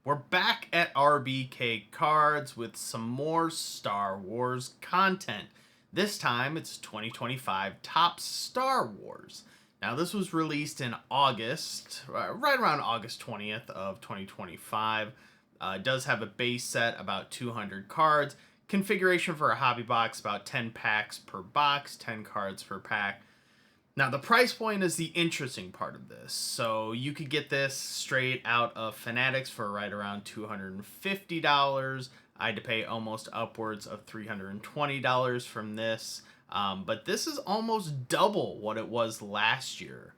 We're back at RBK Cards with some more Star Wars content. This time it's 2025 Top Star Wars. Now this was released in August, right around August 20th of 2025. It does have a base set, about 200 cards. Configuration for a hobby box, about 10 packs per box, 10 cards per pack. Now, the price point is the interesting part of this. So, you could get this straight out of Fanatics for right around $250. I had to pay almost upwards of $320 from this. But this is almost double what it was last year.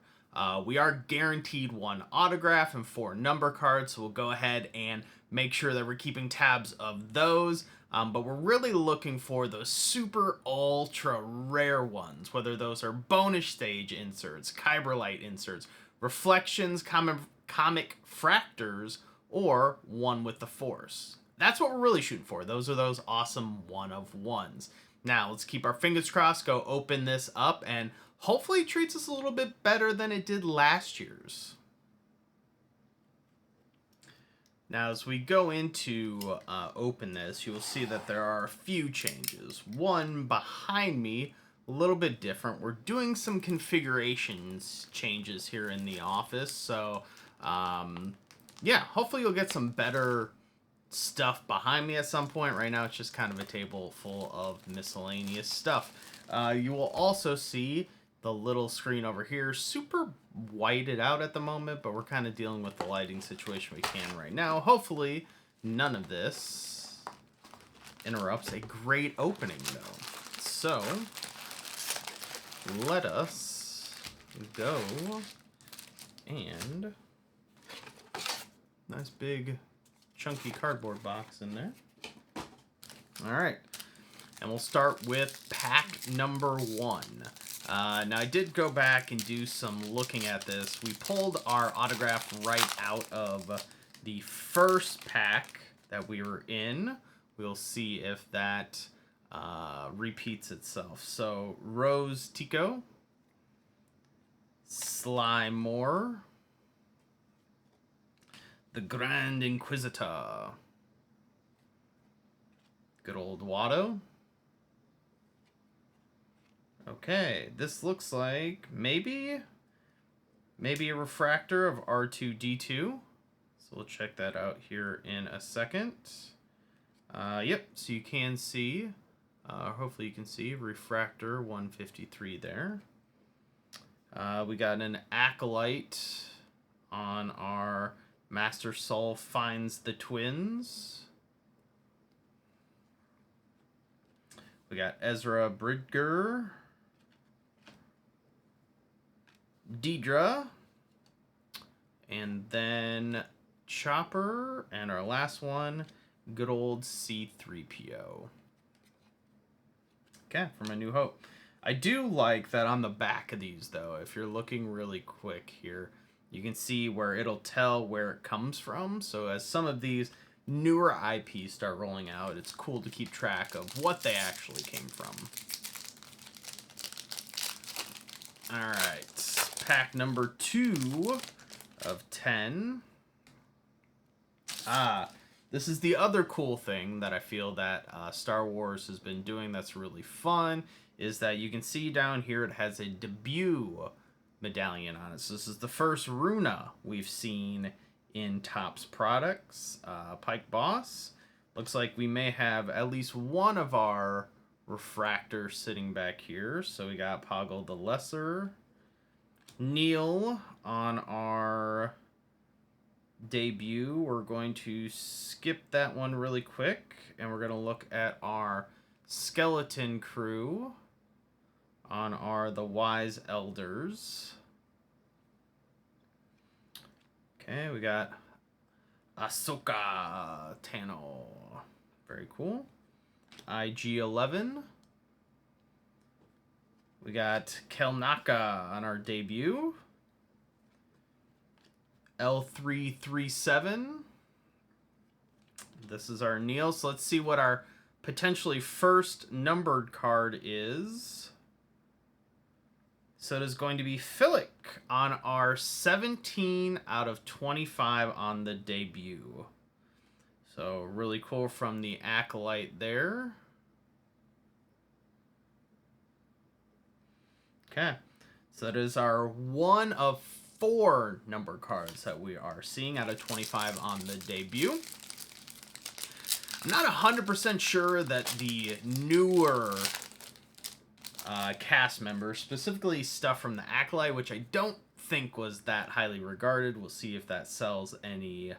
We are guaranteed one autograph and four number cards, so we'll go ahead and make sure that we're keeping tabs of those. But we're really looking for those super ultra rare ones, whether those are bonus stage inserts, Kyberlite inserts, reflections, comic fractors, or one with the Force. That's what we're really shooting for. Those are those awesome one of ones. Now, let's keep our fingers crossed, go open this up, and hopefully it treats us a little bit better than it did last year's. Now, as we go into open this, you will see that there are a few changes. One behind me, a little bit different. We're doing some configurations changes here in the office. So, yeah, hopefully you'll get some better stuff behind me at some point. Right now, it's just kind of a table full of miscellaneous stuff. You will also see the little screen over here, super whited out at the moment, but we're kind of dealing with the lighting situation we can right now. Hopefully, none of this interrupts a great opening, though. So, let us go and nice big chunky cardboard box in there. All right, and we'll start with pack number 1. Now, I did go back and do some looking at this. We pulled our autograph right out of the first pack that we were in. We'll see if that repeats itself. So, Rose Tico, Sly Moore, the Grand Inquisitor, good old Watto. Okay, this looks like maybe a refractor of R2-D2. So we'll check that out here in a second. Yep, so you can see, hopefully you can see refractor 153 there. We got an Acolyte on our Master Soul Finds the Twins. We got Ezra Bridger, Deidre, and then Chopper, and our last one, good old C-3PO. Okay, from A New Hope. I do like that on the back of these, though, if you're looking really quick here, you can see where it'll tell where it comes from. So as some of these newer IPs start rolling out, it's cool to keep track of what they actually came from. All right, pack number 2 of 10. This is the other cool thing that I feel that Star Wars has been doing that's really fun, is that you can see down here it has a debut medallion on it. So this is the first Runa we've seen in Topps products. Pike Boss. Looks like we may have at least one of our refractor sitting back here. So we got Poggle the Lesser. Neil on our debut. We're going to skip that one really quick, and we're going to look at our Skeleton Crew on our The Wise Elders. Okay, we got Ahsoka Tano. Very cool. IG-11. We got Kelnaka on our debut. L337. This is our Neil. So let's see what our potentially first numbered card is. So it is going to be Philic on our 17 out of 25 on the debut. So really cool from the Acolyte there. Okay. So that is our 1 of 4 number cards that we are seeing out of 25 on the debut. I'm not 100% sure that the newer cast members, specifically stuff from the Acolyte, which I don't think was that highly regarded. We'll see if that sells any,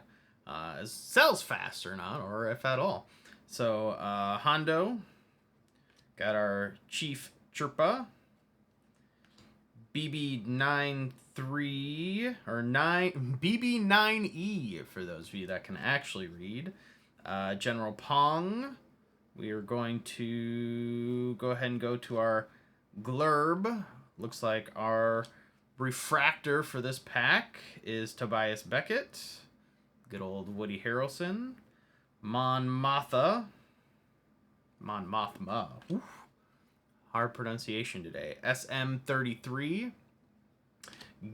sells fast or not, or if at all. So, Hondo, got our Chief Chirpa, BB93 or 9 BB9E for those of you that can actually read. General Pong. We are going to go ahead and go to our Glurb. Looks like our refractor for this pack is Tobias Beckett. Good old Woody Harrelson. Mon Mothma. Oof. Hard pronunciation today. SM33.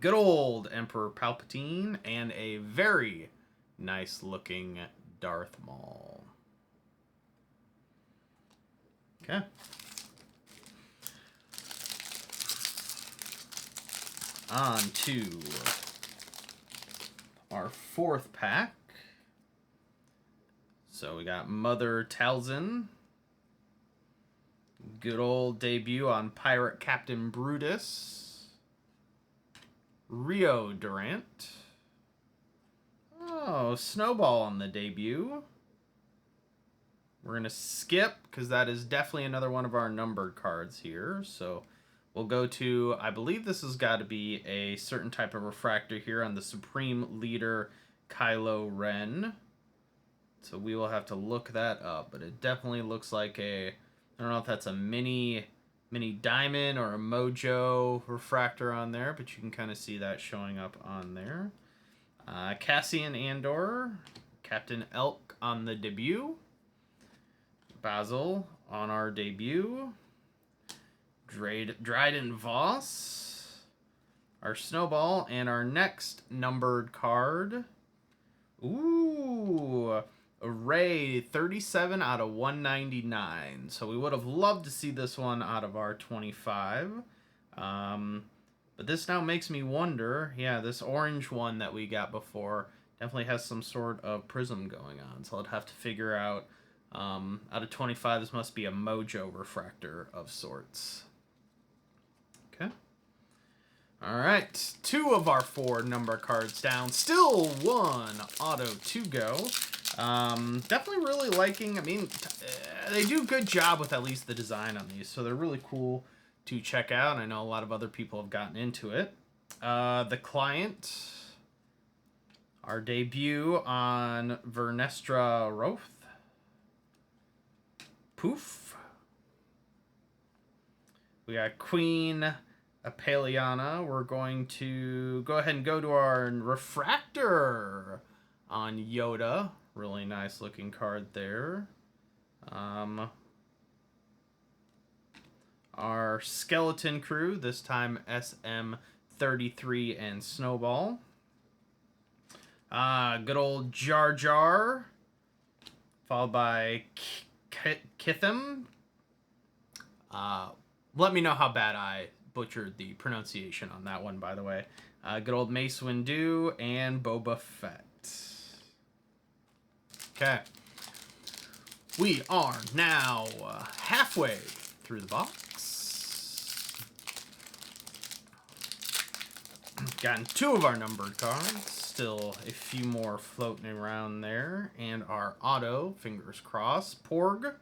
Good old Emperor Palpatine. And a very nice looking Darth Maul. Okay. On to our 4th pack. So we got Mother Talzin. Good old debut on Pirate Captain Brutus. Rio Durant. Oh, Snowball on the debut. We're going to skip because that is definitely another one of our numbered cards here. So we'll go to, I believe this has got to be a certain type of refractor here on the Supreme Leader Kylo Ren. So we will have to look that up, but it definitely looks like a, I don't know if that's a mini diamond or a mojo refractor on there, but you can kind of see that showing up on there. Cassian Andor, Captain Elk on the debut. Basil on our debut. Dryden Voss. Our Snowball, and our next numbered card. Ooh, Array 37 out of 199. So we would have loved to see this one out of our 25. But this now makes me wonder, yeah, this orange one that we got before definitely has some sort of prism going on. So I'd have to figure out, out of 25, this must be a mojo refractor of sorts. Okay. All right, 2 of our 4 number cards down. Still 1 auto to go. Definitely really liking, I mean, they do a good job with at least the design on these, so they're really cool to check out. I know a lot of other people have gotten into it. The Client, our debut on Vernestra Roth. Poof. We got Queen Apeliana. We're going to go ahead and go to our refractor on Yoda. Really nice looking card there. Our Skeleton Crew, this time SM33 and Snowball. Good old Jar Jar, followed by Kithim. Let me know how bad I butchered the pronunciation on that one, by the way. Good old Mace Windu and Boba Fett. Okay. We are now halfway through the box. Gotten 2 of our numbered cards. Still a few more floating around there. And our auto, fingers crossed, Porg.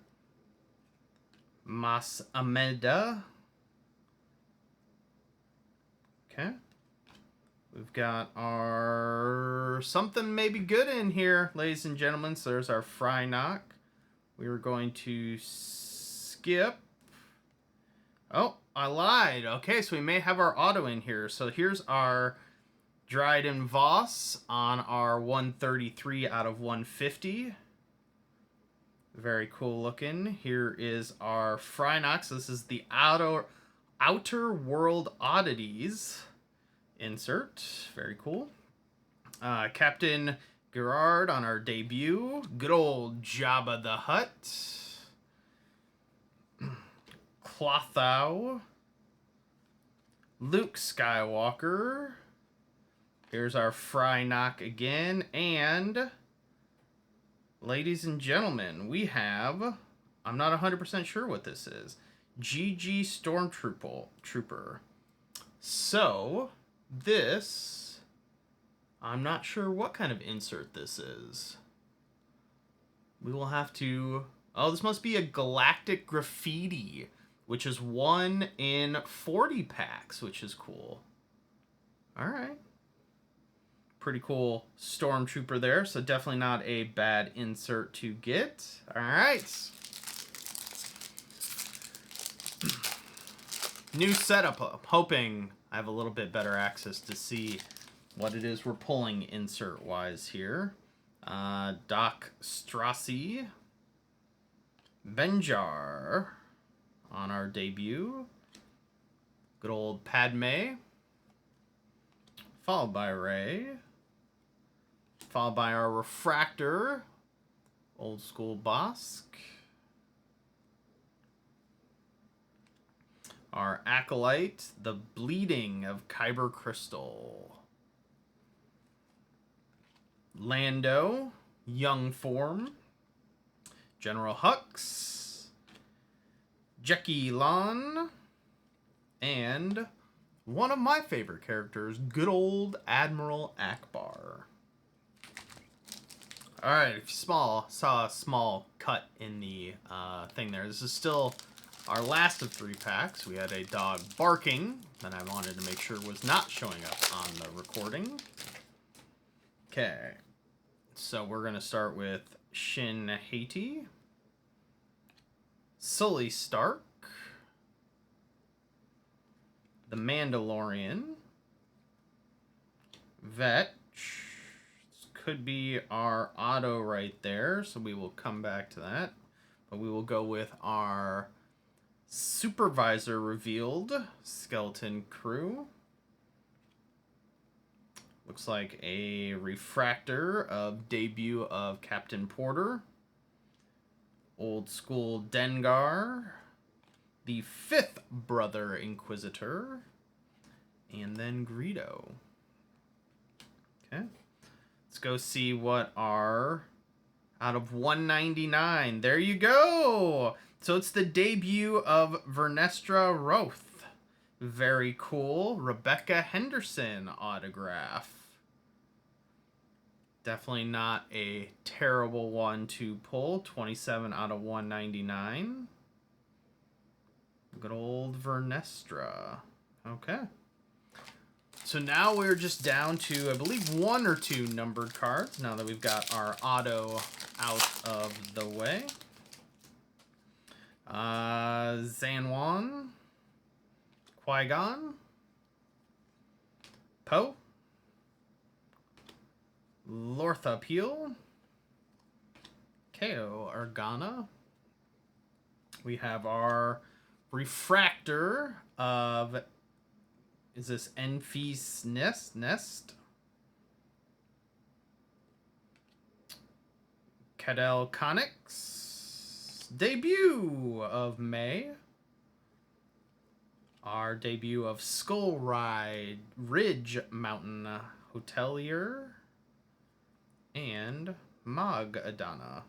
Mas Ameda. Okay. We've got our something maybe good in here, ladies and gentlemen. So there's our Frynock. We were going to skip. Oh, I lied. Okay, so we may have our auto in here. So here's our Dryden Voss on our 133 out of 150. Very cool looking. Here is our Frynox. This is the Outer World Oddities insert. Very cool. Captain Gerard on our debut. Good old Jabba the Hutt. Clotho. Luke Skywalker. Here's our Frynock again. And, ladies and gentlemen, we have, I'm not 100% sure what this is, GG Stormtrooper. So, this, I'm not sure what kind of insert this is. We will have to, oh, this must be a Galactic Graffiti, which is 1 in 40 packs, which is cool. All right. Pretty cool Stormtrooper there, so definitely not a bad insert to get. All right. New setup. I'm hoping I have a little bit better access to see what it is we're pulling insert-wise here. Doc Strassi. Benjar on our debut. Good old Padme. Followed by Rey. Followed by our Refractor. Old School Bosk. Our Acolyte. The Bleeding of Kyber Crystal. Lando. Young Form. General Hux. Jackie Lon. And one of my favorite characters, good old Admiral Akbar. Alright, if you saw a small cut in the thing there. This is still our last of 3 packs. We had a dog barking that I wanted to make sure was not showing up on the recording. Okay, so we're going to start with Shin Hati. Sully Stark. The Mandalorian. Vetch. This could be our auto right there, so we will come back to that. But we will go with our Supervisor revealed Skeleton Crew. Looks like a Refractor of debut of Captain Porter. Old School Dengar. The 5th Brother Inquisitor. And then Greedo. Okay. Let's go see what our out of 199. There you go. So it's the debut of Vernestra Roth. Very cool. Rebecca Henderson autograph. Definitely not a terrible one to pull. 27 out of 199. Good old Vernestra. Okay. So now we're just down to, I believe, 1 or 2 numbered cards now that we've got our auto out of the way. Zanwan. Qui-Gon. Poe. Lortha Peel. Ko Organa. We have our Refractor of, is this Enfys Nest? Cadell Connix. Debut of May. Our debut of Skull Ridge Mountain Hotelier. And Mog Adana.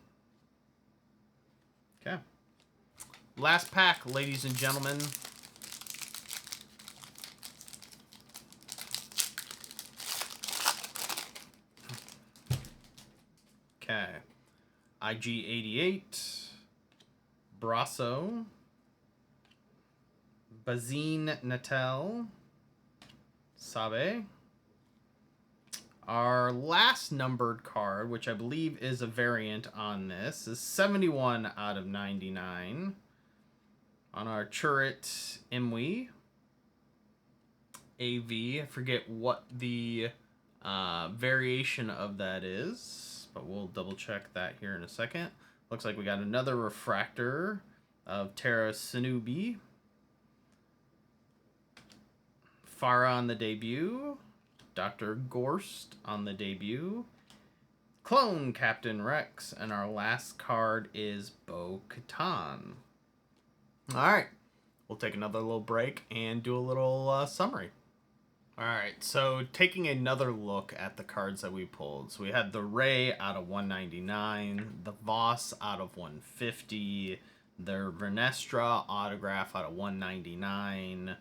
Okay. Last pack, ladies and gentlemen. Okay. IG-88. Brasso. Bazine Natel. Sabe. Our last numbered card, which I believe is a variant on this, is 71 out of 99. On our Chirrut Imwe. AV. I forget what the variation of that is, but we'll double check that here in a second. Looks like we got another Refractor of Tara Sinubi. Farah on the debut. Dr. Gorst on the debut. Clone Captain Rex, and our last card is Bo-Katan. Alright, we'll take another little break and do a little summary. Alright, so taking another look at the cards that we pulled. So we had the Rey out of 199, the Voss out of 150, the Vernestra autograph out of 199,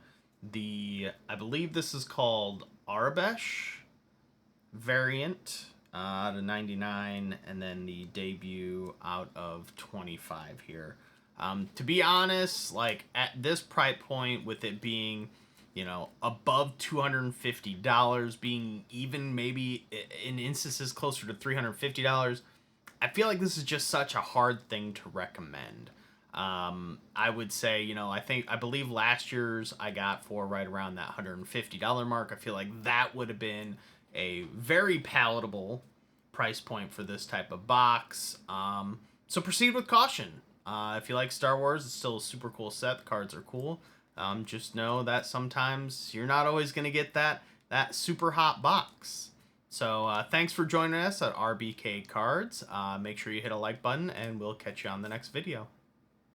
I believe this is called Aurebesh variant out of 99, and then the debut out of 25 here. To be honest, like at this price point, with it being, you know, above $250, being even maybe in instances closer to $350, I feel like this is just such a hard thing to recommend. I would say, you know, I believe last year's I got for right around that $150 mark. I feel like that would have been a very palatable price point for this type of box. So proceed with caution. If you like Star Wars, it's still a super cool set. The cards are cool. Just know that sometimes you're not always going to get that super hot box. So thanks for joining us at RBK Cards. Make sure you hit a like button, and we'll catch you on the next video.